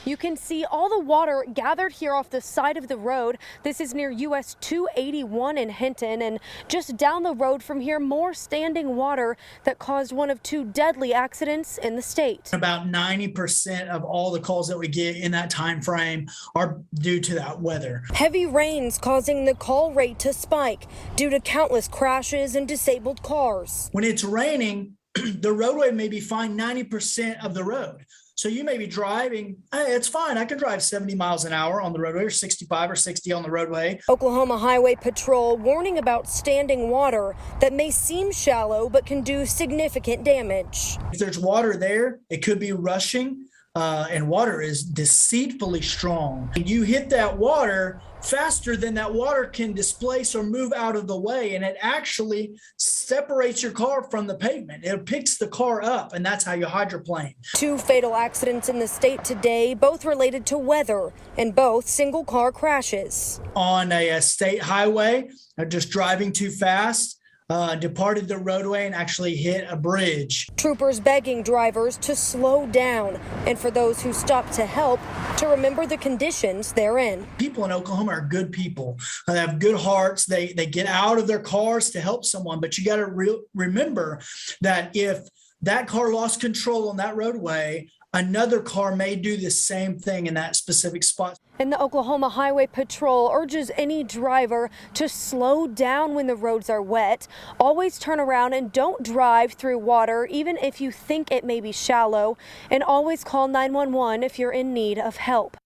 You can see all the water gathered here off the side of the road. This is near US 281 in Hinton, and just down the road from here, more standing water that caused one of two deadly accidents in the state. About 90% of all the calls that we get in that time frame are due to that weather. Heavy rains causing the call rate to spike due to countless crashes and disabled cars. When it's raining, the roadway may be fine 90% of the road. So you may be driving, hey, it's fine. I can drive 70 miles an hour on the roadway or 65 or 60 on the roadway. Oklahoma Highway Patrol warning about standing water that may seem shallow but can do significant damage. If there's water there, it could be rushing. And water is deceitfully strong. You hit that water faster than that water can displace or move out of the way, and it actually separates your car from the pavement. It picks the car up, and that's how you hydroplane. Two fatal accidents in the state today, both related to weather, and both single car crashes. On a state highway, just driving too fast. Departed the roadway and actually hit a bridge. Troopers begging drivers to slow down, and for those who stop to help, to remember the conditions they're in. People in Oklahoma are good people. They have good hearts. They get out of their cars to help someone, but you got to remember that if that car lost control on that roadway, another car may do the same thing in that specific spot. And the Oklahoma Highway Patrol urges any driver to slow down when the roads are wet. Always turn around and don't drive through water, even if you think it may be shallow. And always call 911 if you're in need of help.